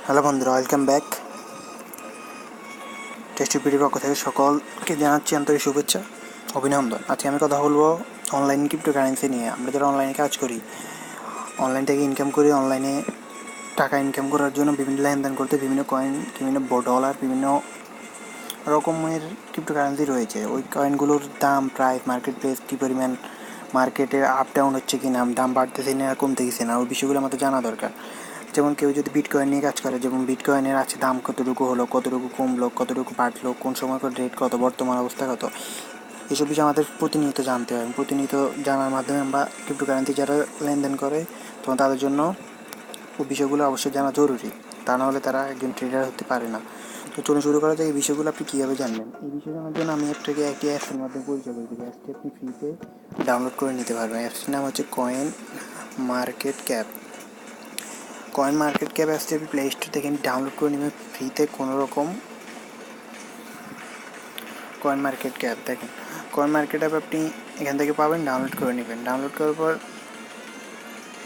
Hello বন্ধুরা, welcome back. Tasty পিডির পক্ষ থেকে সকলকে জানাচ্ছি আন্তরিক শুভেচ্ছা, অভিনন্দন। আজকে আমি কথা বলবো অনলাইন ক্রিপ্টোকারেন্সি নিয়ে। আমরা যারা অনলাইনে কাজ করি, অনলাইন থেকে ইনকাম করি, অনলাইনে টাকা ইনকাম করার জন্য বিভিন্ন লেনদেন করতে বিভিন্ন কয়েন, বিভিন্ন ডলার, বিভিন্ন রকমের ক্রিপ্টোকারেন্সি রয়েছে। ওই কয়েনগুলোর দাম, প্রাইস, মার্কেট প্লেস, কী পরিমাণ মার্কেটে আপ ডাউন হচ্ছে কি না, দাম বাড়তেছে না কমতে গেছে না, ওই বিষয়গুলো আমাদের জানা দরকার। যেমন কেউ যদি বিটকয়েন নিয়ে কাজ করে, যেমন বিটকয়েনের আছে দাম কতটুকু হলো, কতটুকু কমলো, কতটুকু বাড়লো, কোন সময়কার রেট কত, বর্তমান অবস্থা কত, এসব বিষয় আমাদের প্রতিনিয়ত জানতে হয়। প্রতিনিয়ত জানার মাধ্যমে আমরা ক্রিপ্টোকারেন্সি যারা লেনদেন করে, তখন তাদের জন্য ওই বিষয়গুলো অবশ্যই জানা জরুরি। তা নাহলে তারা একজন ট্রেডার হতে পারে না। তো চলুন শুরু করা যায়। এই বিষয়গুলো আপনি কীভাবে জানবেন, এই বিষয় জানার জন্য আমি একটি অ্যাপসের মাধ্যমে পরিচয় করে দেবো। অ্যাপসটি আপনি ফ্রিতে ডাউনলোড করে নিতে পারবেন। অ্যাপসটির নাম হচ্ছে coin market cap. Coin market cap অ্যাপসটি আপনি প্লে স্টোর থেকে ডাউনলোড করে নেবেন ফ্রিতে। কোনো রকম কয়েন মার্কেট ক্যাপ দেখেন, কয়েন মার্কেট অ্যাপ আপনি এখান থেকে পাবেন, ডাউনলোড করে নেবেন। ডাউনলোড করার পর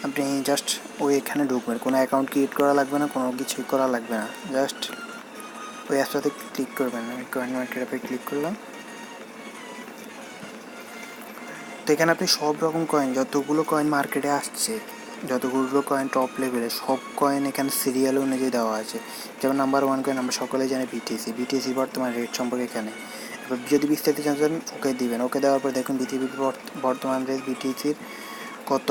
আপনি জাস্ট ওই এখানে ঢুকবেন। কোনো অ্যাকাউন্ট ক্রিয়েট করা লাগবে না, কোনো কিছুই করা লাগবে না, জাস্ট ওই অ্যাপটাতে ক্লিক করবেন। আমি কয়েন মার্কেট অ্যাপে ক্লিক করলাম। তো এখানে আপনি সব রকম কয়েন, যতগুলো কয়েন মার্কেটে আসছে, যতগুলো কয়েন টপ লেভেলে, সব কয়েন এখানে সিরিয়াল অনুযায়ী দেওয়া আছে। যেমন নাম্বার 1 কয়েন আমরা সকলেই জানি বিটিসি বর্তমান রেট সম্পর্কে এখানে। এবার যদি বিস্তারিত জানতে চান ওকে দিবেন। ওকে দেওয়ার পর দেখুন পৃথিবীর বর্তমান রেট বিটিসির কত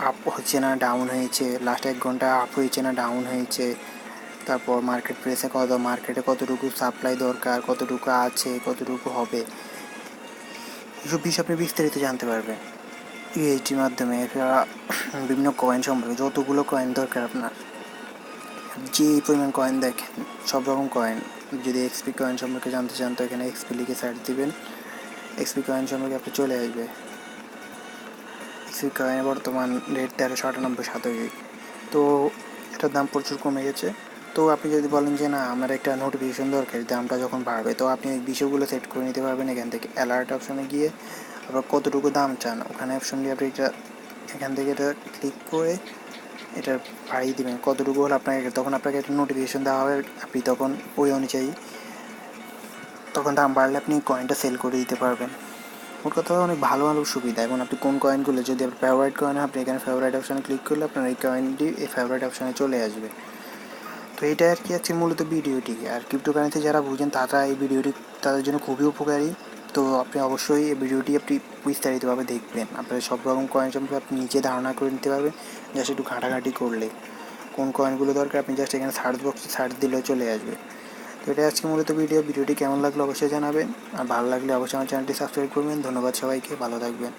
আপ হচ্ছে না ডাউন হয়েছে, লাস্ট 1 ঘন্টা আপ হয়েছে না ডাউন হয়েছে, তারপর মার্কেট প্রেসে কত, মার্কেটে কতটুকু সাপ্লাই দরকার, কতটুকু আছে, কতটুকু হবে, এসব বিষয়ে আপনি বিস্তারিত জানতে পারবেন এইটির মাধ্যমে। বিভিন্ন কয়েন সম্পর্কে, যতগুলো কয়েন দরকার আপনার, যে পরিমাণ কয়েন দেখেন, সব রকম কয়েন। যদি এক্সপি কয়েন সম্পর্কে জানতে চান তো এখানে এক্সপি লিখে সার্চ দিবেন। এক্সপি কয়েন সম্পর্কে আপনি চলে আসবে। এক্সপি কয়েনের বর্তমান রেট 1398 তো এটার দাম প্রচুর কমে গেছে। তো আপনি যদি বলেন যে না আমার একটা নোটিফিকেশন দরকার, দামটা যখন বাড়বে, তো আপনি এই বিষয়গুলো সেট করে নিতে পারবেন এখান থেকে। অ্যালার্ট অপশনে গিয়ে আবার কতটুকু দাম চান ওখানে অপশন দিয়ে আপনি এটা এখান থেকে এটা ক্লিক করে এটা বাড়িয়ে দেবেন। কতটুকু হলে আপনাকে, তখন আপনাকে একটা নোটিফিকেশন দেওয়া হবে, আপনি তখন ওই অনুযায়ী তখন দাম বাড়লে আপনি কয়েনটা সেল করে দিতে পারবেন। ওর কথা অনেক ভালো ভালো সুবিধা। এবং আপনি কোন কয়েনগুলো, যদি আপনার ফেভারিট কয়েন হয়, আপনি এখানে ফেভারিট অপশানে ক্লিক করলে আপনার এই কয়েনটি এই ফেভারিট অপশানে চলে আসবে। তো এইটা আর কি আছে মূলত ভিডিওটি। আর ক্রিপ্টোকারেন্সি যারা বুঝেন তারা এই ভিডিওটি তাদের জন্য খুবই উপকারী। তো আপনি অবশ্যই এই ভিডিওটি আপনি বিস্তারিতভাবে দেখবেন। আপনার সব রকম কয়েন সম্পর্কে আপনি নিজে ধারণা করে নিতে পারবেন জাস্ট একটু ঘাঁটাঘাঁটি করলে। কোন কয়েনগুলো দরকার আপনি জাস্ট এখানে সার্চ বক্সে সার্চ দিলেও চলে আসবে। তো এটা আজকে মূলত ভিডিওটি কেমন লাগলো অবশ্যই জানাবেন। আর ভালো লাগলে অবশ্যই আমার চ্যানেলটি সাবস্ক্রাইব করবেন। ধন্যবাদ সবাইকে, ভালো থাকবেন।